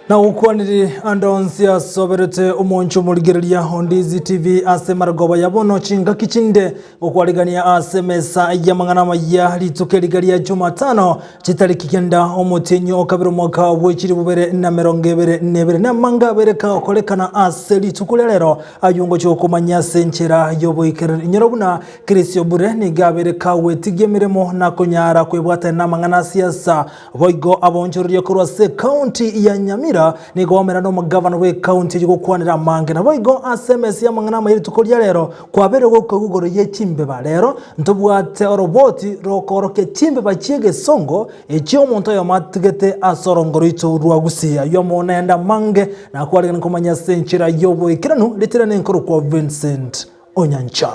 Na ukwaniri andonsia soberete umoncho muligereria Ndizi TV ase maragoba yabono chinga kichinde ukwaligania ase mesa ya mangana ya litukerigaria Jumatano chitariki kenda omutinyo okabiro mwaka wechiri bubere na merongebere nebere na manga bereka okolekana ase litukulelero ayungo chokomanya senchera yoboikere nyerobuna Krisio bure ni gabereka wetigemeremo na konyara kwebwata na mangana siasa boigo abonchoryo kurwase county ya Nyamira ni gomera no magavana we county gukwanira mange na boigo SMS ya mangana mayiri tukoria lero kwabere gukogoro ye chimbe ba lero ntobwate oroboti rokoroke chimbe ba chiege songo echo monto ya matigete asorongoro ito ruagusia yo monenda mange na kwalika nkomanya senchira yobo ikiranu litirane nkoro kwa Vincent Onyancha.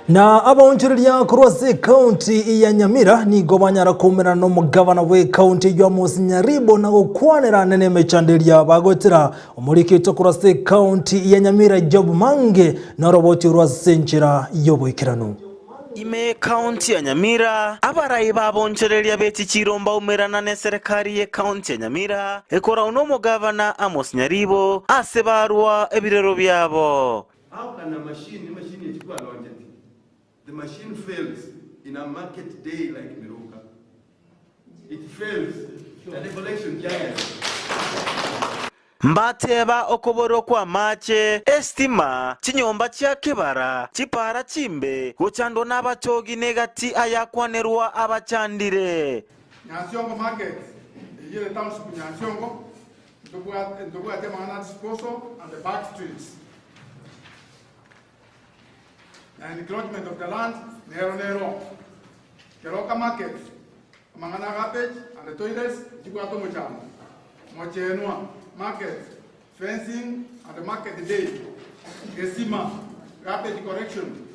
Na abonchiriria kurwase county ya Nyamira ni gobanyara kumera no mugavana we county ya Nyaribo na gukwanira nene mechanderia bagotira omurikito kurwase county ya Nyamira Job Mange na roboti urwase nchira yoboikiranu ime county ya Nyamira abarayi babonchereria beti chiromba umerana ne serikali ye county ya Nyamira ekora uno mugavana Nyaribo asebarwa ebirero byabo. How can a machine yechikwa lonje? The machine fails in a market day like Miruka. It fails at the collection giant. Mbateba okoboro kwa mache estima chinyomba chia kibara chipara chimbe gochando n'abachogi negati ayakwanerwa abachandire Nyasiongo market yele township Nyasiongo ndugu atemana disposal on the back streets. And encroachment of the land, Nero. Keroka market, Mangana garbage and the toilets, Jiguato Mojam. Mochenua market, fencing and the market day. Gesima, garbage correction.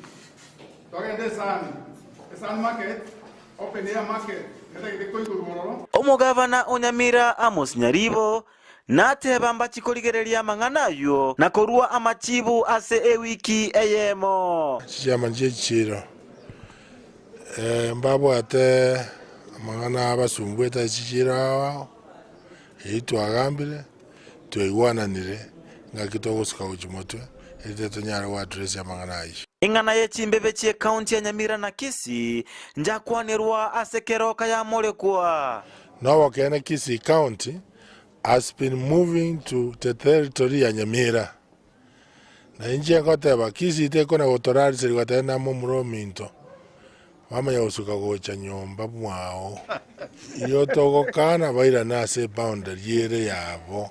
Togende San market, open air market. Omugavana Onyamira Nyaribo nateba mbachikoligereria manganayo nakorua amachibu ase ewiki eyemo chiamanje chiro mbabo ate mangana abasumbweta chichira itwagambire tweigwananire ngakitogosuka uchimotwe etonyara wa address ya mangana ayi ingana ye chimbebe chie county ya Nyamira na Kisi njakwanerwa ase keroka ya molekwa no kene Kisi county has been moving to the territory ya Nyamira. Na inje koteba Kisi iteko na gotorari siri gatena mumuro minto. Mama ya usuka gocha nyomba mwao. Iyo togo kana baira na ase boundary yere yabo.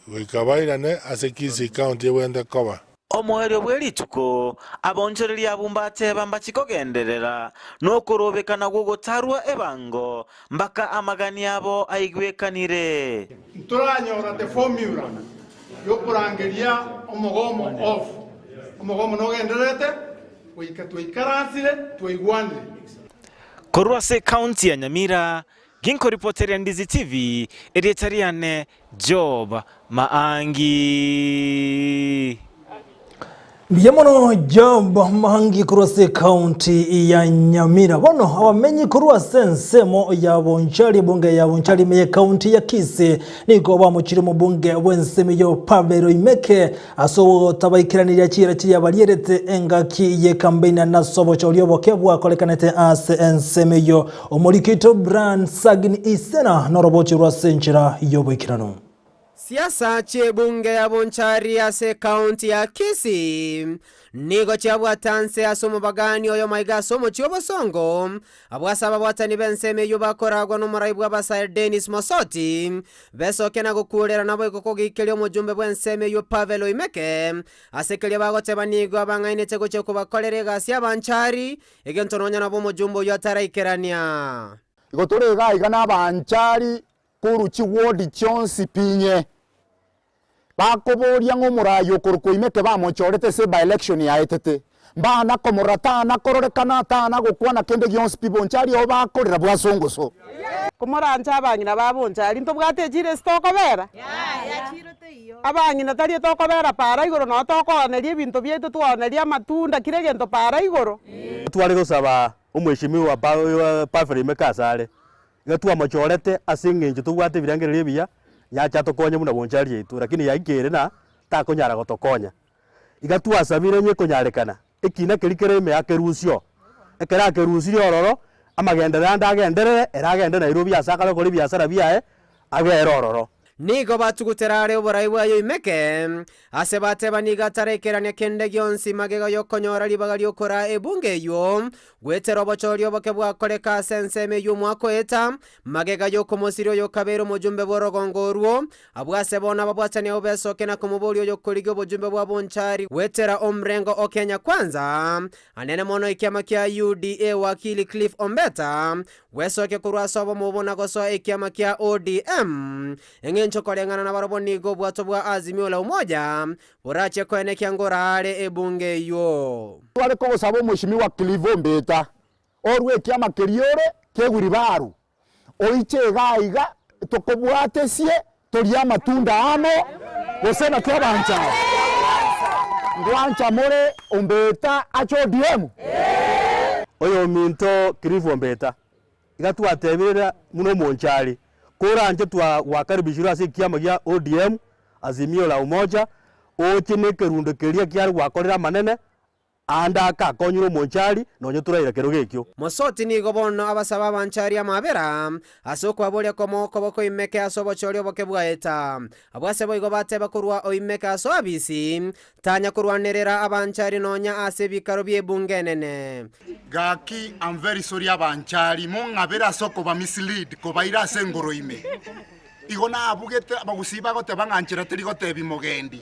Wikabaira ne ase Kisi county wenda koba. Omuherio bwelituko abonchereria abumbate bambachikogenderera nokorobekana gugotarwa ebango mbaka amagani abo aigwekanire nturanyora the formula yo kurangeria omugomo off omugomo no genderete twikaransire twigwanire korwase county ya Nyamira ginko reporter Ndizi TV editoriane Job Maangi. Biyamono Job Mahangi kurwase county ya Nyamira bono abamenyi kurwase nsemo ya bonchali bunge ya bonchali meye county ya Kisi niko bamukiri mu bunge bwensemi yo Pavero Imeke asobo tabayikiranira chira kiri abalierete engaki ye campaign na sobo cholyobokebwa kolekanete ase ensemi yo omulikito brand sagini isena norobochi rwase nchira yoboikirano siasa chebunge ya bonchari ase county ya Kisi nigo chabwatanse asomo bagani oyo maiga somo chiobosongo abwasaba bwatani benseme yubakoragwa n'umurayibwa basa Dennis Mosoti besokena gukurera nabo ikokogikeli omujumbe bwenseme yo Pavelo Imeke asekeli bagoteba nigo abangaine tego cyo kubakorere gasi abanchari egentononya nabo mujumbo yo atarayikerania igotorega igana abanchari kuruchi ward chonsi pinye bakoboria ng'omurayo koruko Imeke bamochorete se by election ya etete mbana komoratana kororekana tana gukwana kende gionsi pibonchari oba korera bwasongoso kumoranja abanyina babonchari ntobwate chire stokobera abanyina tari tokobera para igoro no tokoneria ebinto byetu twoneria matunda kire gento para igoro twari gusaba umweshimiwa Paferi Mekasare gatwa machorete asinginje tubwate birangereria biya yacha tokonya muna bonchari yetu lakini yaikere na takonyara gotokonya igatwa sabire nye konyarekana ekina kerikere me akerusio ekera kerusio ororo amagendera ndagenderere eragende Nairobi asakale kuri biasara biae agerororo nigo batuguterare oborai bwayo imeke ase bateba nigatarekerania kende gionsi magega yokonyora libaga lyokora ebunge yo gwetera obochorio boke bwakoreka senseme y'umwaka eta magega yokomosirio yokabero mujumbe bworogongoruo abwase bona babwatania obesoke na kumubolio yokorige obojumbe bwa bonchari wetera omrengo okenya kwanza anene mono ikiama kia UDA wakili Cliff Ombeta wesoke kurwasa obo mubona goso ikiama kia ODM engenchokorengana na barobonigo bwato bwa Azimio la Umoja burache kwene kyangorare ebunge yo twale ko sabo mweshimiwa Cliff Ombeta orwe kiama keriore keguri baru oiche gaiga tokobwatesie toria matunda ano gosena twabancha ndwancha more Ombeta acho ODM oyo minto Cliff Ombeta igatwatebera muno monchari koranje twa wakaribishira ase kiama gya ODM Azimio la Umoja ochine kerundo keria kyari gwakorera manene anda kakonyiro monchari nonye turaira kero gekyo mosoti nigo bono abasaba banchari amabera asoko abolia komoko boko imeke asobochorio boke bwaeta abwase boigo bateba kurwa oimeke aso abisi tanya kurwanerera abanchari nonya ase bikaro byebunge nene gaki I'm very sorry abanchari mongabera soko ba mislead ko baira sengoro ime igona abugete bagusiba gote banganchira teri gote bimogendi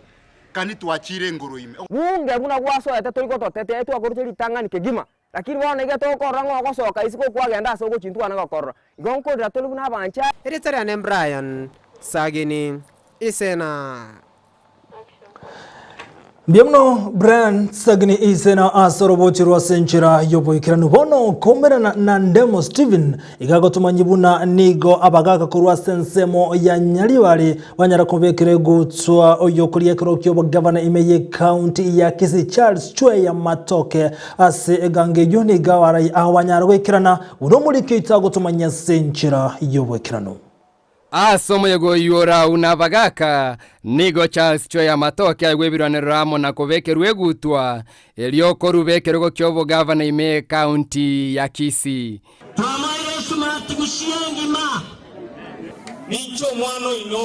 kani tuachire ngoro ime bunge buna gwaso ete toiko totete etu akoruteri tangani kegima lakini bona iga tokora ngo gosoka isiko kwagenda so gochintwa na gokora igonko ratolu buna bancha eritarian Brian Sagini Isena Biamno Brian Sagini Isena asorobochirwa senchira yoboikiranu bono komerana na Ndemo Steven igagotuma nigo abagaka kurwa sensemo ya Nyaliwali wanyara kubekire gutswa oyokulia kirokyo gavana imeye county ya Kisii Charles Chwe ya Matoke ase gange yoni gawarai awanyara wekirana unomulike itagotumanya senchira yoboikiranu asomo yego yora unabagaka nigo Charles Chwe ya Matoke agwebiraniramo na kubekerwe gutwa elioko rubekerego kyobo gavana ime county ya Kisii twamaire sumati gushiyengima nicho mwano ino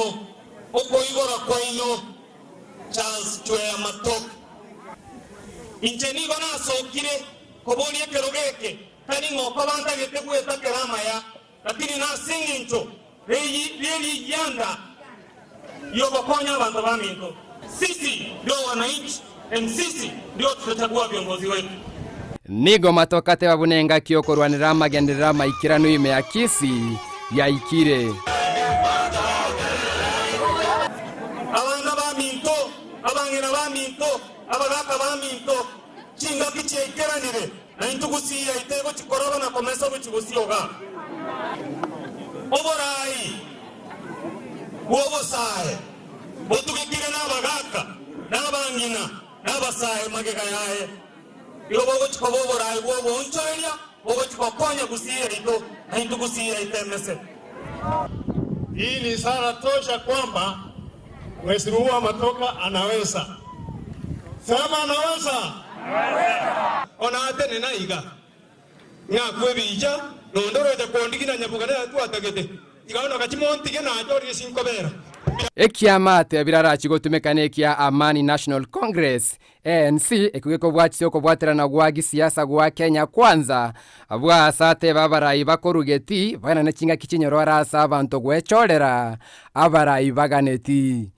oko igora kwa ino Charles Chwe ya Matoke injeni bana sokire kobolie kerogeke tani ngoko banta getegweta kerama ya lakini na singincho Reli yanda yokokonya abantu baminto sisi ndio wananchi na sisi ndio tutachagua viongozi wetu nigo Matoke tebabunenga kyokorwanira magenderera maikirano ime ya Kisii ya ikire abana baminto abangena baminto abagaka baminto chinga kichekeranire na intugusiya itego chikororo na komesa buchigusioga oborai wobosaye botugikire n'abagaka n'abangina n'abasaye magega yaye yobogo chikoboborai wobonchoria wobo chikokonya gusiya ito haindu gusiya itemese. Hii ni ishara tosha kwamba Mheshimiwa Matoke anaweza. Sema anaweza. Ona atene na iga ngakwe bija nondoroje kondikina nyabugana twatagete igaona kachimontige na ajori sinkobera ekiamate birarachi gotumekane kia Amani National Congress ANC ekugeko bwachyo ko bwaterana gwagi siasa gwa Kenya kwanza abwa sate babarai bakorugeti bana na kinga kichinyoro arasa abantu gwechorera abarai baganeti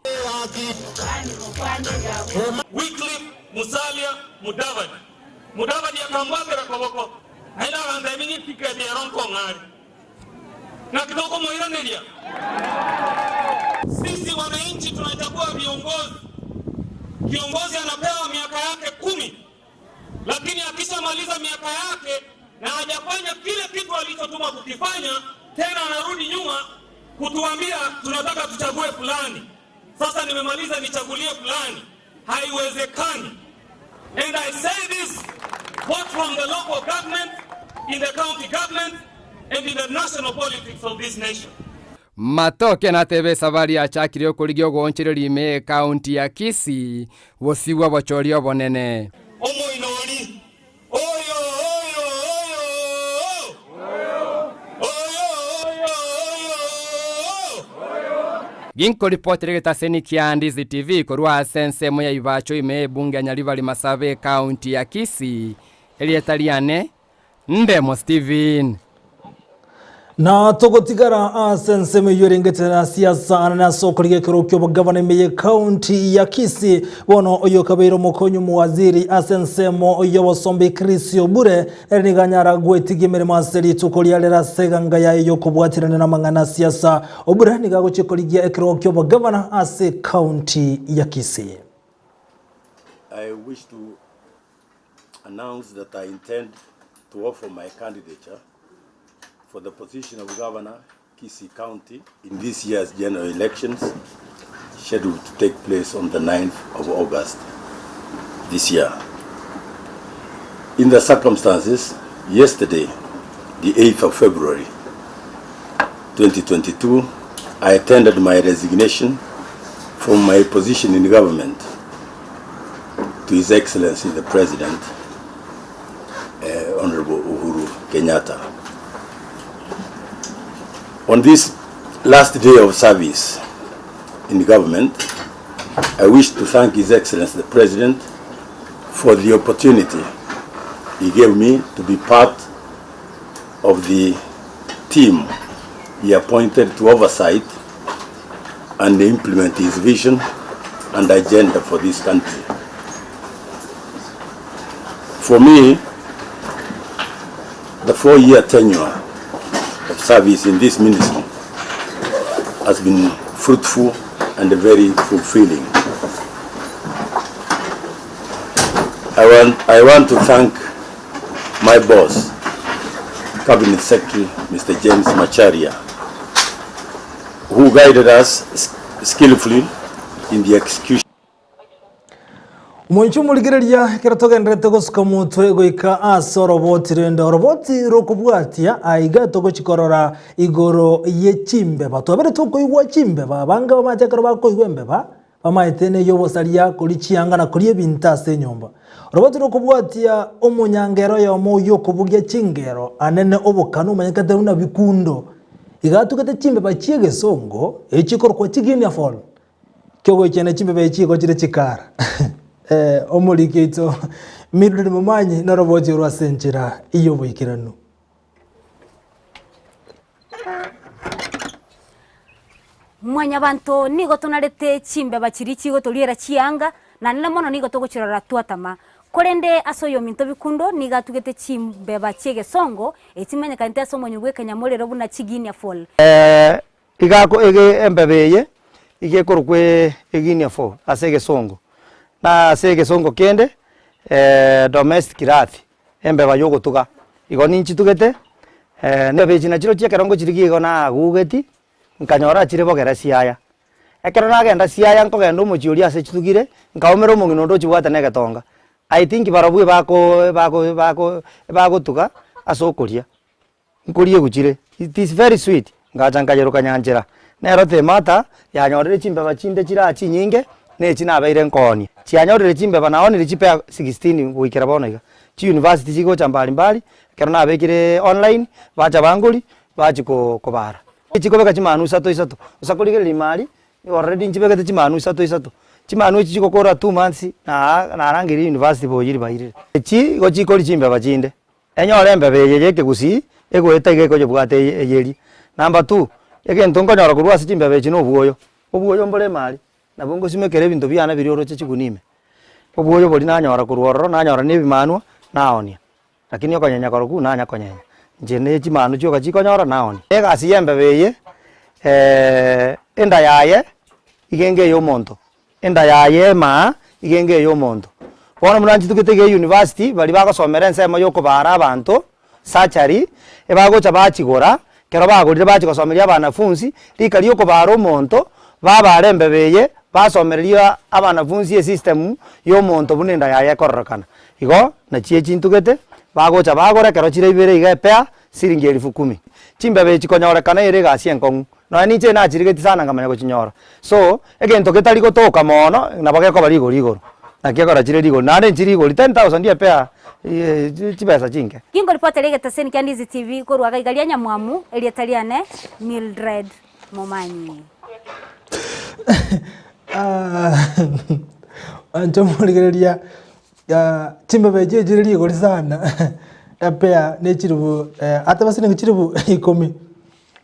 Weekly Musalia Mudavadi akambagera koboko haina anda mini ticket ya ronko ngari na kidogo moiranelia sisi wananchi tunachagua viongozi anapewa miaka yake 10 lakini tukifanya tena anarudi nyuma kutuambia tunataka tuchague fulani. Sasa nimemaliza nichagulie fulani. Haiwezekani. And I say this both from the local government, in the county government, and in the national politics of this nation. Matoke na tebe sabari ya chakiri okurigio gonchiriri ime kaunti ya Kisii wosiwa bochorio bonene. Omo inori. Oyo oyo oyo. Oyo oyo oyo. Ginko reporter taseni kia Ndizi TV korwa sense moya ibacho ime bunge nyalibali masabe kaunti ya Kisii elietaliane Ndemo Steven. Na togotigara sense meyorengete na siasa anana sokorige kirokyo bagavana meye county ya Kisii wono oyo kabeiro mokonyu muwaziri asensemo oyo wasombe Krisio Bure eriniganyara gwetigimere maseri tukolya seganga ya yo kubwatirana na mangana siasa obura nigago chikoligia ekirokyo bagavana ase county ya Kisii. I wish to announce that I intend to offer my candidature for the position of Governor, Kisii County, in this year's general elections, scheduled to take place on the 9th of August this year. In the circumstances, yesterday, the 8th of February, 2022, I tendered my resignation from my position in government to His Excellency the President, Honorable Uhuru Kenyatta. On this last day of service in government, I wish to thank His Excellency the President for the opportunity he gave me to be part of the team he appointed to oversight and implement his vision and agenda for this country. For me, the 4-year tenure of service in this ministry has been fruitful and very fulfilling. I want to thank my boss, Cabinet Secretary Mr. James Macharia, who guided us skillfully in the execution. Mwenchu muligereria kiratogendrete gusuka mutwe goika aso roboti renda roboti rokubwatia aiga togo chikorora igoro ye chimbeba twabere tuko igwa chimbeba banga bamatekero bako igwembeba bamaitene yobo salia kuri chianga na kuri ebinta se nyomba roboti rokubwatia omunyangero yomo yokubugia chingero anene obokanu manyakate una bikundo igatukete chimbeba chiege songo echikoro kwa chigini afol kyogo chene chimbeba echigo chire chikara omulikeito mirudi mumanyi na roboti rwa senchira iyo boikiranu mwanya bantu nigo tunarete chimbe bakiri kigo toliera chianga na nile mono nigo togochirora twatama korende asoyo minto bikundo niga tugete chimbe bachiege songo etimenye kante asomonyo gwe kanyamolero buna chigini afol igako ege embebeye ige korukwe egini afol asege songo na sege songo kende domestic rathi embeba yogo tuga igo ninchi tugete ne bejina chiro chia kerongo chirigi igo na gugeti nkanyora chire bogera siaya ekero nagenda siaya nkogenda omochiori ase chitugire nkaomera omong'ino ndo chibwate na egetonga I think barabwe bako tuga ase okoria nkorie guchire it is very sweet ngacha nkayeruka nyanjera nero temata yanyorire chimbeba chinde chira chinyinge ne chinabeire nkoni chianyorire chimbeba naonire chipea 16 gwikira bonaiga chi university chigo chambali mbali kero nabekire online bacha banguri bachi kobara chikobeka chimanu isato usakuligire mali already nchibekete chimanu isato chimanu ichi chikokora 2 months na rangiri university boyiri baire chi go chikori chimbeba chinde enyore mbebe yeke gusi egweta igeko jebwate eyeri number 2 ege ntongo nyora kurwa ase chimbebe chino obuoyo mbole mali nabongo simekere bintu byana biri oroche chigunime obuoyo boli nanyora kurwororo nanyora nebimanwa naonia lakini okonyenya koroku nanya konyenya njene chimanu choka chikonyora naonia ega siyembe beye enda yaye igenge yo monto enda yaye ma igenge yo monto bona munanchi tukitege university bali bagosomera ensemo yoko bara abantu sachari ebagocha bachigora kero bagorire bachikosomeria abanafunzi rika rioko baro monto babarembe beye basomereria abanafunzi e system yo monto bunenda yaye kororokana igo na chie chintugete bagocha bagora kero chire ibere igepea siringi 10,000 chimbebe chikonyorekana ere gasi enkong'u no niche na chirigeti sana ngamanya gochinyora so egento getari gotoka mono na bageko bari igoro na kiagora chire rigoro nare chiri igoro 10,000 diepea chibesa chinke kingo ripota rege taseni kya Ndizi TV korwa gaigalia nyamwamu elietaliane Mildred Momanyi anto muligereria chimbebe jiri rigoro sana apea ne chirubu ata basine ngichirubu 10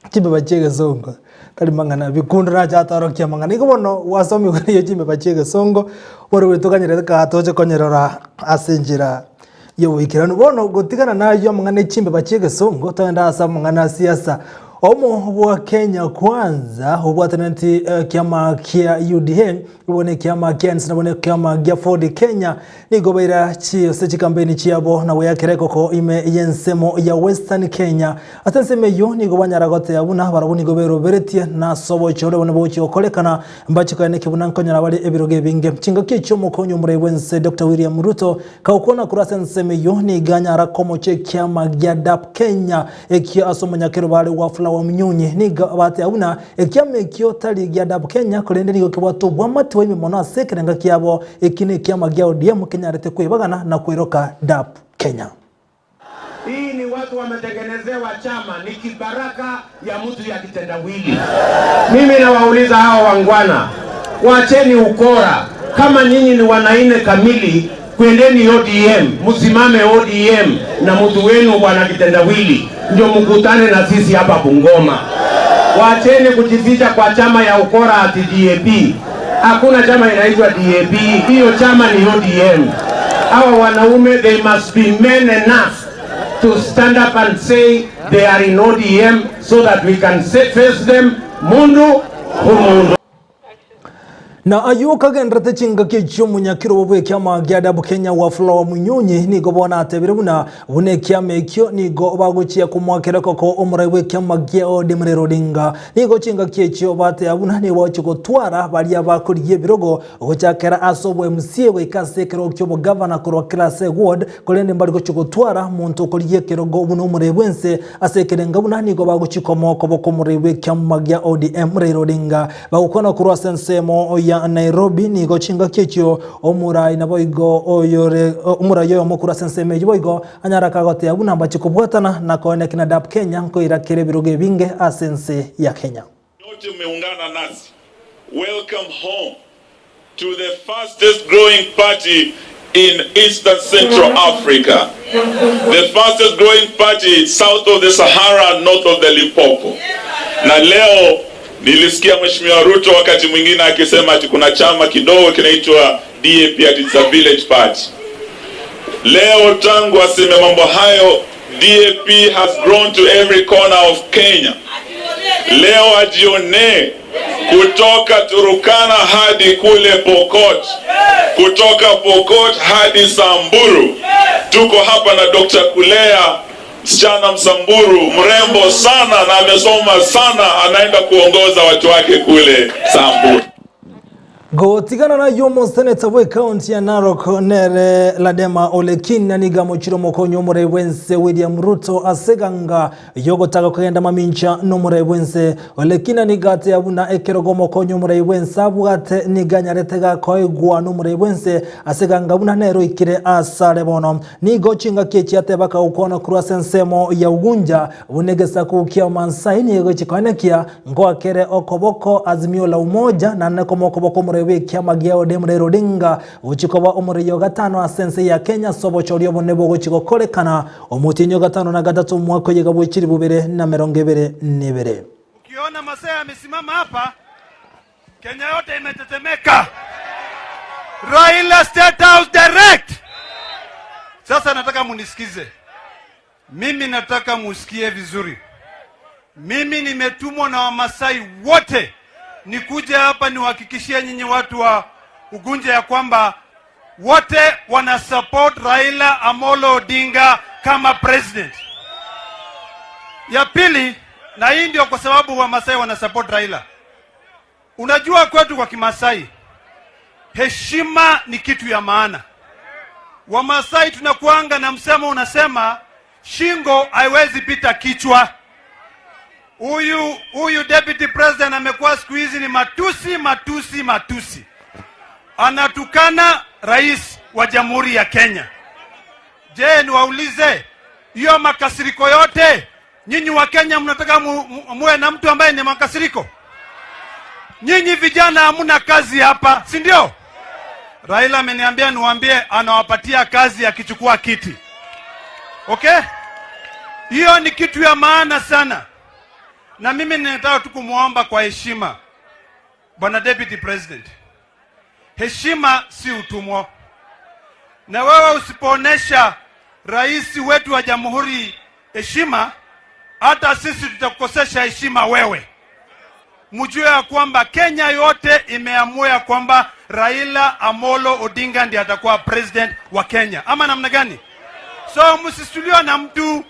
chimbebe chege songo kali mangana bikundra chataro kya mangana ikobono wasomi kuri chimbebe chege songo wori wituganyire ka toje konyerora asenjira yo ikirano bono gotigana nayo mangana chimbebe chege songo tanda asa mangana siasa omo bwa Kenya kwanza obwatananti kiama kia UDA ubone kiama Kens na bone kiama gia Ford Kenya nigobaira chi sechi kampeni chiabo na weyakireko ko ime yensemo ya Western Kenya atanseme yo nigobanyara gote abuna barabuni gobero beretie na sobo chore bone bochi okolekana mbachi kane kibuna nkonyara bali ebiroge binge chinga kicho mukonyo murewense Dr. William Ruto kaukona kurasa nseme yo niganyara komo che kiama gia DAP Kenya ekia asomanya kero bali wafula wa mnyonye niga bate abuna ekiame kyo tali gia DAP Kenya kolende nigo kibwato bwamati wa mona sekerenga kiabo ekine kiama gia ODM Kenya rete kuibagana na kuiroka DAP Kenya. Hii ni watu wametengenezewa chama, ni kibaraka ya mtu ya kitendawili. Mimi nawauliza hao wangwana, wacheni ukora. Kama nyinyi ni wanaine kamili, kwendeni ODM, msimame ODM na mtu wenu bwana kitendawili, ndio mkutane na sisi hapa Bungoma. Wacheni kujificha kwa chama ya ukora ati DAP. Hakuna chama inaitwa DAP, hiyo chama ni ODM. Hawa wanaume, they must be men enough to stand up and say they are in ODM so that we can face them mundu kumundu. Na ayuka genrate chinga kicho munyakiro bobwe kiama gia DAP Kenya wafula wa munyonyi nigo bona atebiruna une kiame kyo nigo baguchia kumwakireko ko omuraiwe kiama gia ODM Odinga nigo chinga kicho bate abuna ni wachiko twara bali abakuriye birogo ogochakera asobwe MCA we kasekero kyo governor korwa class ward kolende mbaliko chiko twara muntu koliye kirogo buno omuraiwense asekerenga buna nigo baguchikomo koboko omuraiwe kiama gia ODM Odinga bagukona kurwa sensemo ya Nairobi ni gochinga kicho omurai na boigo oyore omurai yo mukura senseme boigo anyara kagote abuna bachikobwatana na koene kina DAP Kenya nkoira kere biroge binge asense ya Kenya. Yote umeungana nasi. Welcome home to the fastest growing party in Eastern Central Africa. The fastest growing party south of the Sahara, north of the Limpopo. Na leo nilisikia Mheshimiwa Ruto wakati mwingine akisema ati kuna chama kidogo kinaitwa DAP, ati it's a village party. Leo tangu aseme mambo hayo, DAP has grown to every corner of Kenya. Leo ajione kutoka Turukana hadi kule Pokot, kutoka Pokot hadi Samburu. Tuko hapa na Dr. Kulea, msichana Msamburu, mrembo sana na amesoma sana, anaenda kuongoza watu wake kule Samburu. Gotigana na yomo senator we county ya Narok nere ladema olekin na niga mochiro mokonyo murewense William Ruto aseganga yogo taga kugenda mamincha no murewense olekina nigate abuna ekerogo mokonyo murewense abwate niganyarete koigwa no murewense aseganga abuna nero ikire asare bono nigo chinga kechi atebaka ukona kura sensemo ya ugunja unegesa kukia mansaini yego chikonekia ngoa kere okoboko azimio la umoja na nekomokoboko murewense kiama gia ODM Odinga uchikoba omuriyo gatano asense ya Kenya sobo chorio bonebo gochiko kolekana omutinyo gatano na gatatu mwako yega bwechiri bubere na merongebere nebere. Ukiona Masaya amesimama hapa, Kenya yote imetetemeka. Raila State House direct. Sasa nataka munisikize. Mimi nataka musikie vizuri. Mimi nimetumwa na Wamasai wote nikuja hapa niwahakikishia nyinyi watu wa Ugunja ya kwamba wote wana support Raila Amolo Odinga kama president. Ya pili, na hii ndio kwa sababu Wamasai wana support Raila. Unajua kwetu kwa Kimasai, heshima ni kitu ya maana. Wamasai tunakuanga na msemo unasema, shingo haiwezi pita kichwa. Huyu deputy president amekuwa siku hizi ni matusi. Anatukana rais wa Jamhuri ya Kenya. Je, niwaulize, hiyo makasiriko yote, nyinyi wa Kenya mnataka muwe na mtu ambaye ni makasiriko? Nyinyi vijana hamuna kazi hapa, si ndio? Raila ameniambia niwaambie anawapatia kazi akichukua kiti. Okay? Hiyo ni kitu ya maana sana. Na mimi ninataka tu kumuomba kwa heshima, Bwana Deputy President. Heshima si utumwa. Na wewe usipoonesha rais wetu wa jamhuri heshima, hata sisi tutakukosesha heshima wewe. Mjue ya kwamba Kenya yote imeamua ya kwamba Raila Amolo Odinga ndiye atakuwa president wa Kenya. Ama namna gani? So msisuliwa na mtu.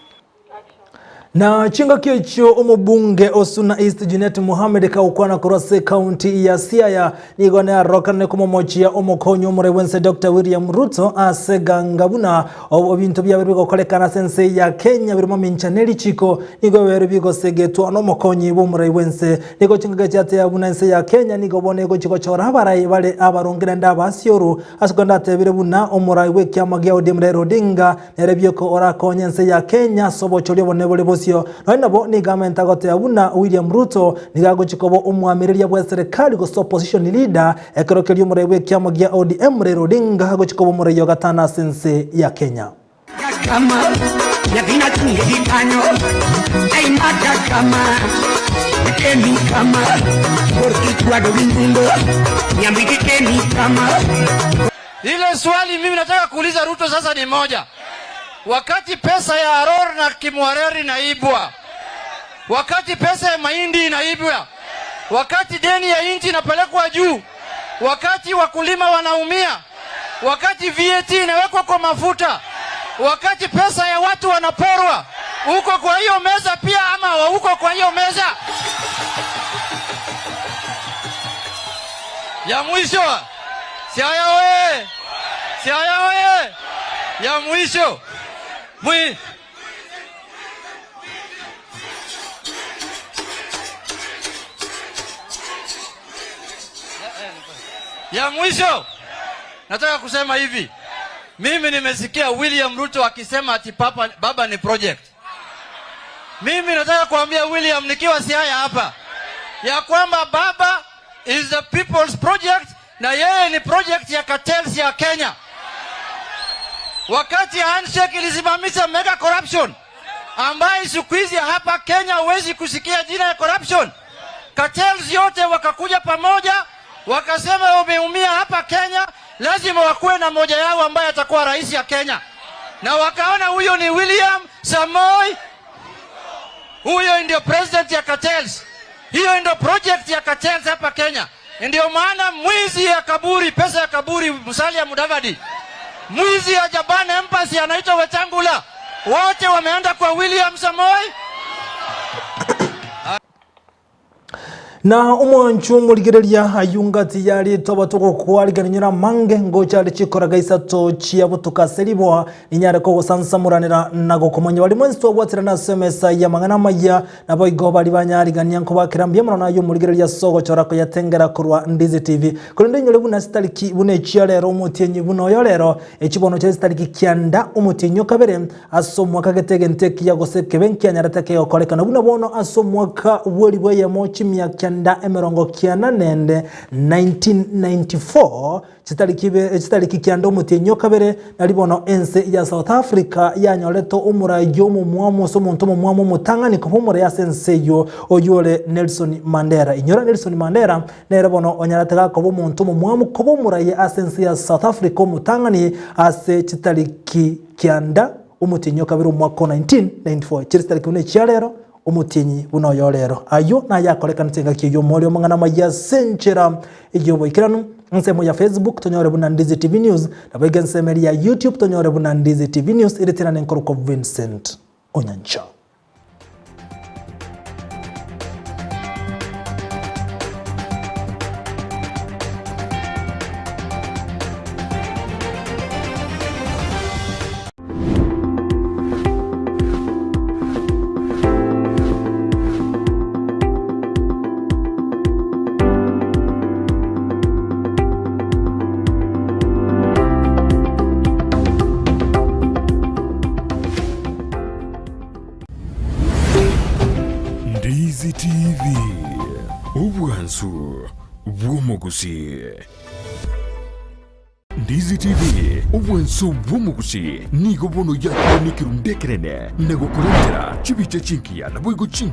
Na chinga kiecho umubunge Osuna East Junet Mohamed kaukwana kurase county ya Siaya nigone arokane kumomochia omokonyo murewense Dr. William Ruto asegangabuna obintu byabiriko kolekana sense ya Kenya birimo minchaneli chiko nigo berbigo segetu anomokonyi bumurewense nigo chinga cyate yabuna sense ya Kenya nigo bonego chiko chora barayi bale abarongera ndabasyoru asuganda tebire buna omurai we kyamagya Odemre Odinga nerebyoko orakonye sense ya Kenya sobo cholyo bonebole nabo ni government agote abuna William Ruto nigago chikobo umwamiriria bwa serikali go opposition leader ekerokelyo murewe kyamagya ODM Odinga hago chikobo mureyo gatana sense ya Kenya kama ya bina tungekanyo ai mata kama kemi kama porkitu ado bingundo nyambiki kemi kama. Ile swali mimi nataka kuuliza Ruto sasa ni moja. Wakati pesa ya Aror na Kimwareri inaibwa, wakati pesa ya mahindi inaibwa, wakati deni ya inchi inapelekwa juu, wakati wakulima wanaumia, wakati VAT inawekwa kwa mafuta, wakati pesa ya watu wanaporwa, uko kwa hiyo meza pia ama uko kwa hiyo meza? Ya mwisho, Siaya oye! Siaya oye! Ya mwisho, ya mwisho nataka kusema hivi. Mimi nimesikia William Ruto akisema ati baba ni project. Mimi nataka kuambia William nikiwa Siaya hapa ya kwamba baba is the people's project na yeye ni project ya cartels ya Kenya. Wakati handshake ilisimamisha mega corruption ambaye siku hizi hapa Kenya huwezi kusikia jina ya corruption, cartels yote wakakuja pamoja wakasema umeumia hapa Kenya, lazima wakuwe na moja yao ambaye atakuwa rais ya Kenya, na wakaona huyo ni William Samoei, huyo ndio president ya cartels, hiyo ndio project ya cartels hapa Kenya. Ndio maana mwizi ya kaburi, pesa ya kaburi Musalia Mudavadi, mwizi ya Japan Embassy anaitwa Wetangula, wote wameenda kwa William Samoei. Na umonchu muligereria ayungati yali toba tuko kwaliganira mange ngo cyari cikoraga isato cia butuka seribwa inyare ko gusansamuranira nago komonye bali mwenzi twabwatira na semesa ya mangana maya nabo igo bali banyarigania nko bakirambye murana nayo muligereria sogo corako yatengera kurwa Ndizi TV kurinde nyole buna sitaliki bune ciarero umutenyi buno yorero ekibono cya sitaliki kyanda umutenyo kabere asomwa kagetege nteki ya goseke benki anyarateke okolekana buna bono asomwa ka woli bweye mo chimya nda emerongo kiana nende 1994 chitaliki kiando mutenyo kabere nalibono ense ya South Africa yanyoleto umurayo mu mwamu so muntu mu mwamu mutangani ko humure ya sense yo oyole Nelson Mandela inyora Nelson Mandela nerebono onyaratega ko muntu mu mwamu ko muraye asense ya South Africa mutangani ase chitaliki kianda umutenyo kabere mu mwaka 1994 chitaliki une chiarero umutinyi buno yorero ayo na yakolekana tenga kiyo muri omangana maya senchera igiyobo ikiranu nsemo ya Facebook tonyore buna Ndizi TV News na bigenseme ya YouTube tonyore buna Ndizi TV News iritirane nkoruko Vincent Onyancha. Ndizi TV obwansu bw'omugusi. Ndizi TV obwansu bw'omugusi nigo bono yakire nikirundekerene nagokurendera chibicha chinkia na bwigo